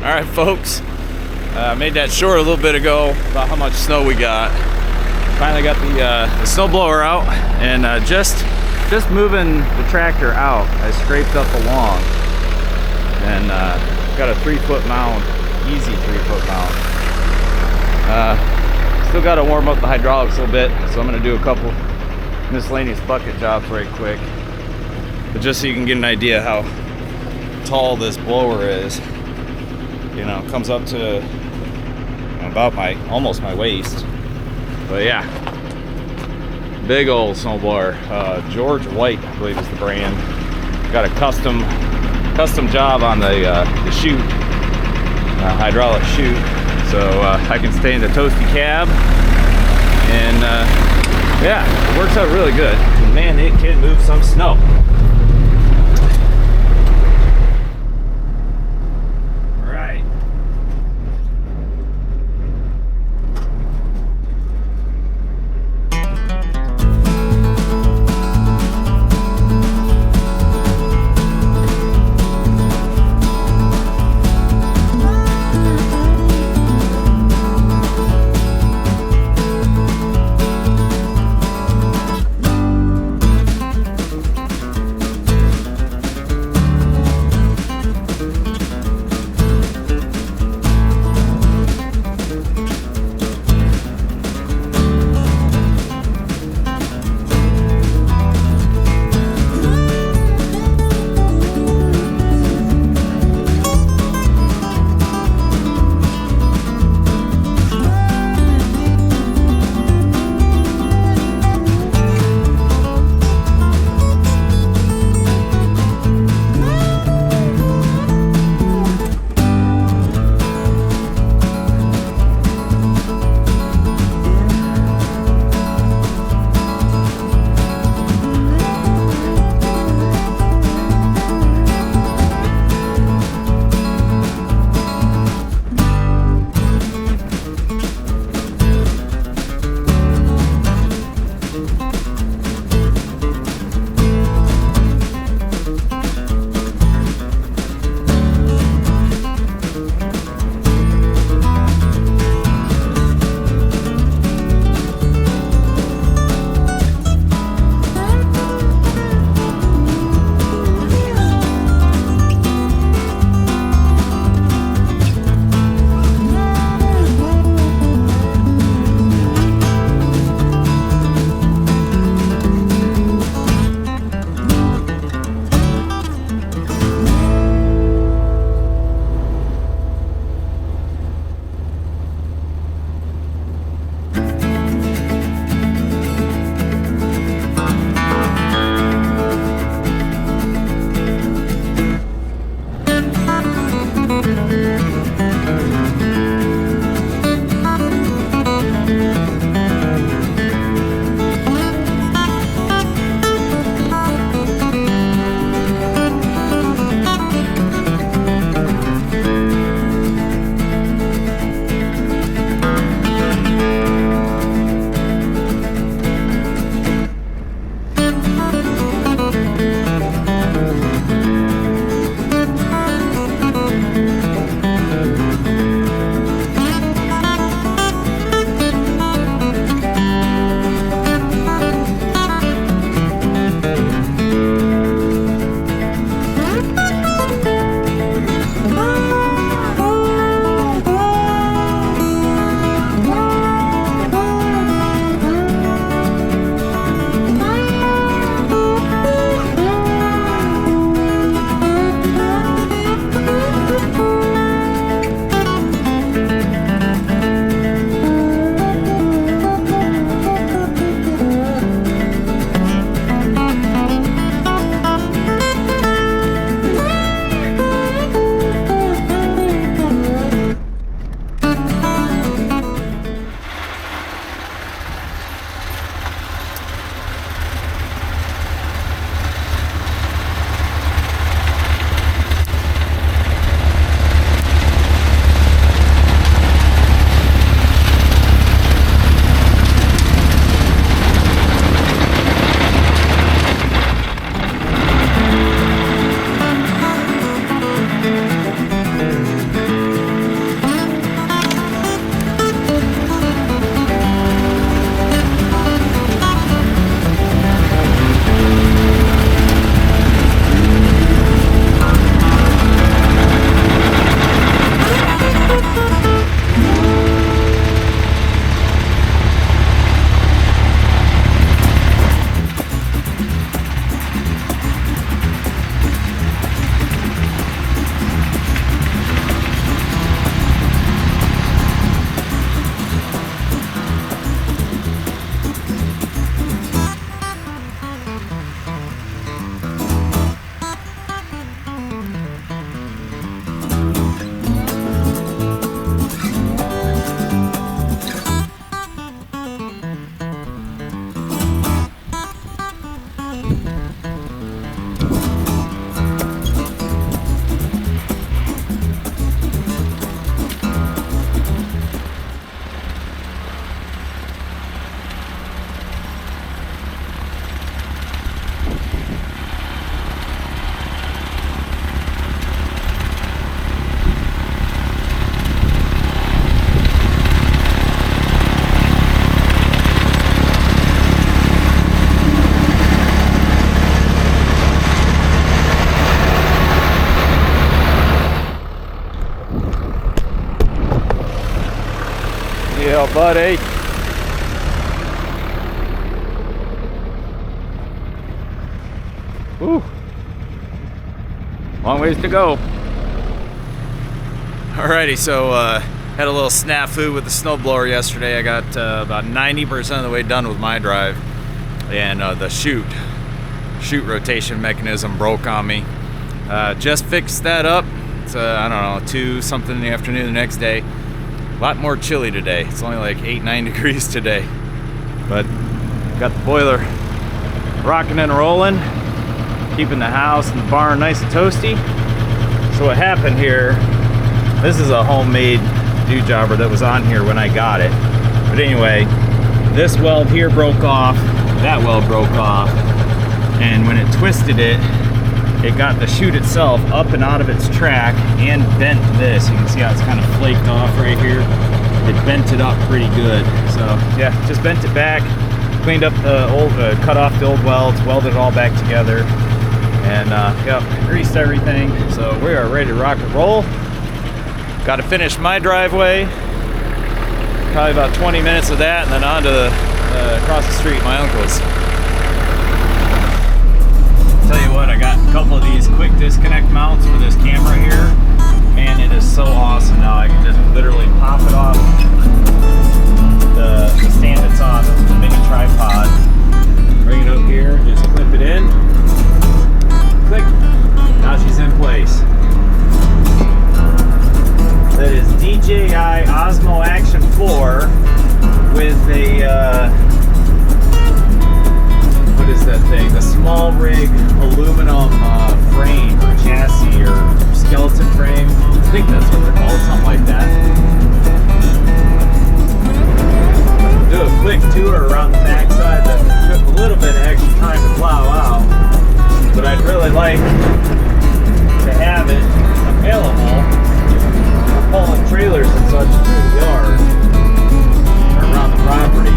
Alright folks, made that short a little bit ago about how much snow we got. Finally got the snow blower out, and just moving the tractor out, I scraped up the lawn and got a 3-foot mound, easy 3-foot mound. Still got to warm up the hydraulics a little bit, so I'm going to do a couple miscellaneous bucket jobs right quick. But just so you can get an idea how tall this blower is. You know, it comes up to about almost my waist. But yeah, big old snowblower. George White, I believe, is the brand. Got a custom job on the chute, hydraulic chute, so I can stay in the toasty cab, and yeah, it works out really good. And man, it can move some snow. out, buddy. Whew. Long ways to go. Alrighty, so had a little snafu with the snowblower yesterday. I got about 90% of the way done with my drive, and the chute rotation mechanism broke on me. Just fixed that up. It's I don't know, 2 something in the afternoon the next day. A lot more chilly today. It's only like 8-9 degrees today, but got the boiler rocking and rolling, keeping the house and the barn nice and toasty. So what happened here, this is a homemade dew jobber that was on here when I got it. But anyway, this weld here broke off, that weld broke off, and when it twisted it, it got the chute itself up and out of its track and bent this. You can see how it's kind of flaked off right here. It bent it up pretty good. So yeah, just bent it back, cleaned up the old, cut off the old welds, welded it all back together, and yep, greased everything. So we are ready to rock and roll. Got to finish my driveway. Probably about 20 minutes of that, and then on to the, across the street, my uncle's. Tell you what, I got a couple of these quick disconnect mounts for this camera here. Man, it is so awesome now. I can just literally pop it off the stand it's on, the mini tripod. Bring it up here, just clip it in. Click. Now she's in place. That is DJI Osmo Action 4 with a what is that thing? The small rig aluminum frame or chassis or skeleton frame. I think that's what they're called, something like that. Do a quick tour around the backside. That took a little bit of extra time to plow out, but I'd really like to have it available for pulling trailers and such through the yard or around the property.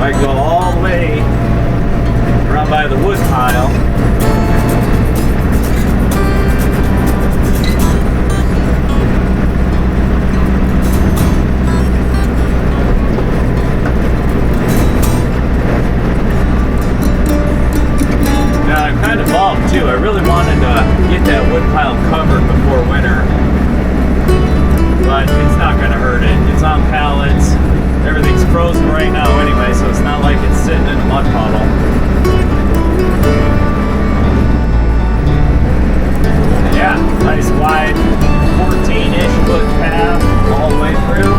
I go all the way around by the wood pile. Now I'm kind of bummed too. I really wanted to get that wood pile covered before winter, but it's not going to hurt it. It's on pallets. Everything's frozen right now anyway, so it's not like it's sitting in a mud puddle. Yeah, nice wide 14-inch foot path all the way through.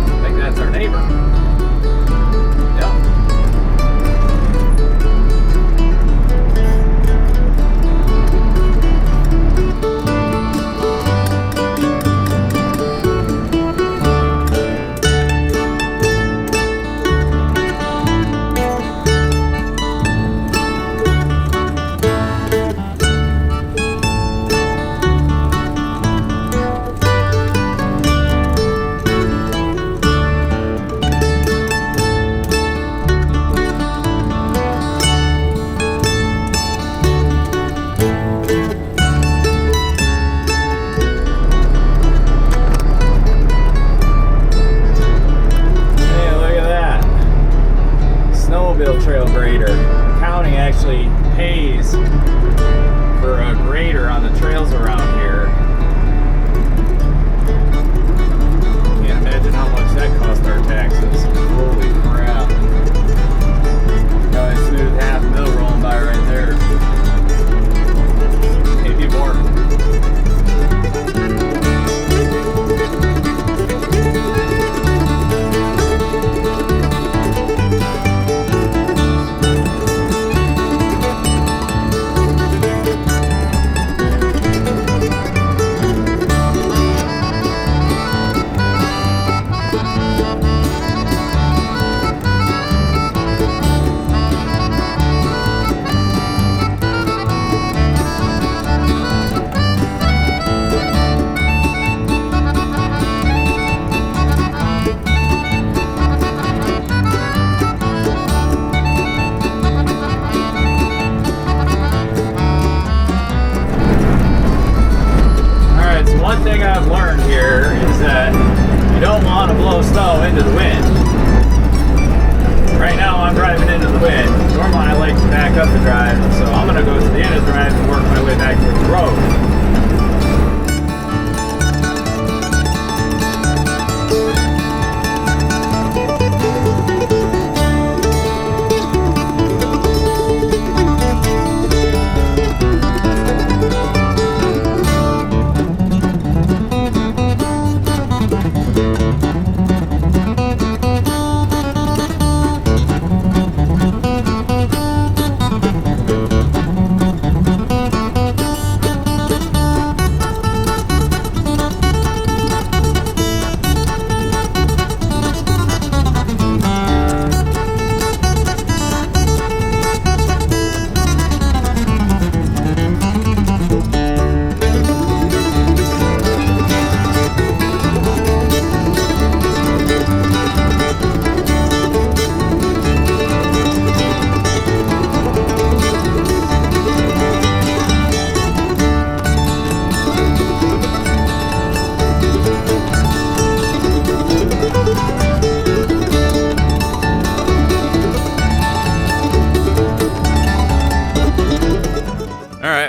I think that's our neighbor. here is that you don't want to blow snow into the wind. Right now I'm driving into the wind. Normally I like to back up the drive, so I'm going to go to the end of the drive and work my way back towards the road.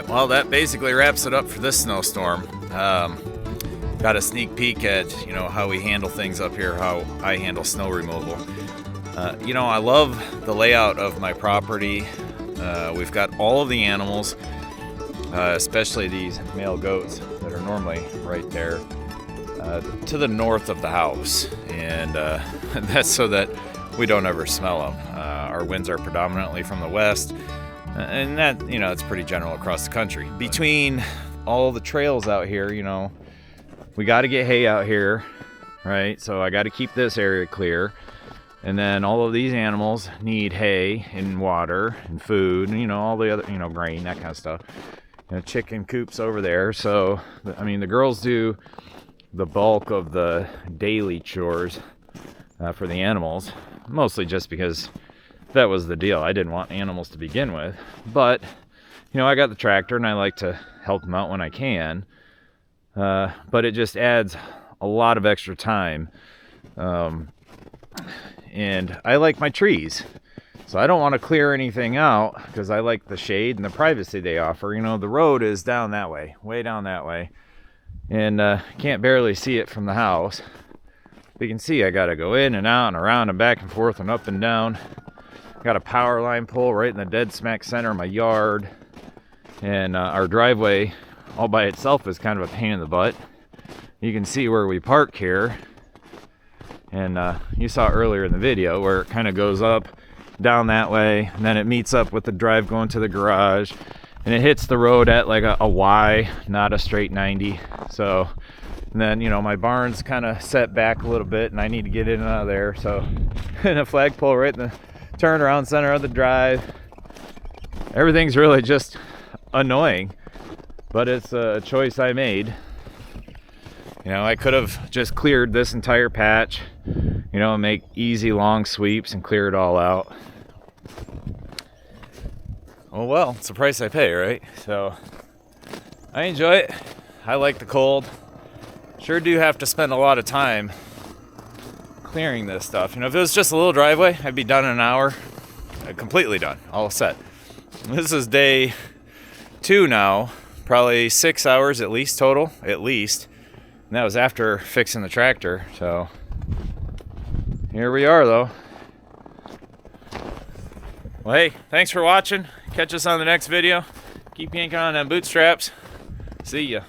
Well, that basically wraps it up for this snowstorm. Got a sneak peek at, how we handle things up here, how I handle snow removal. I love the layout of my property. We've got all of the animals, especially these male goats that are normally right there, to the north of the house. And that's so that we don't ever smell them. Our winds are predominantly from the west. And that, it's pretty general across the country. Between all the trails out here, we got to get hay out here, right? So I got to keep this area clear. And then all of these animals need hay and water and food and, all the other, grain, that kind of stuff. Chicken coops over there. So, the girls do the bulk of the daily chores for the animals, mostly just because that was the deal. I didn't want animals to begin with, but I got the tractor and I like to help them out when I can, but it just adds a lot of extra time, and I like my trees, so I don't want to clear anything out because I like the shade and the privacy they offer. The road is down that way, way down that way, and can't barely see it from the house. You can see I got to go in and out and around and back and forth and up and down. Got a power line pole right in the dead smack center of my yard, and our driveway all by itself is kind of a pain in the butt. You can see where we park here, and you saw earlier in the video where it kind of goes up down that way, and then it meets up with the drive going to the garage, and it hits the road at like a Y, not a straight 90. So and then my barn's kind of set back a little bit and I need to get in and out of there, so and a flagpole right in the turn around center of the drive. Everything's really just annoying, but it's a choice I made. I could have just cleared this entire patch, and make easy long sweeps and clear it all out. Oh well, it's the price I pay, right? So I enjoy it. I like the cold. Sure do have to spend a lot of time clearing this stuff. If it was just a little driveway, I'd be done in an hour. Completely done, all set. This is day 2 now, probably 6 hours at least total, at least. And that was after fixing the tractor, so here we are though. Well, hey, thanks for watching. Catch us on the next video. Keep yanking on them bootstraps. See ya.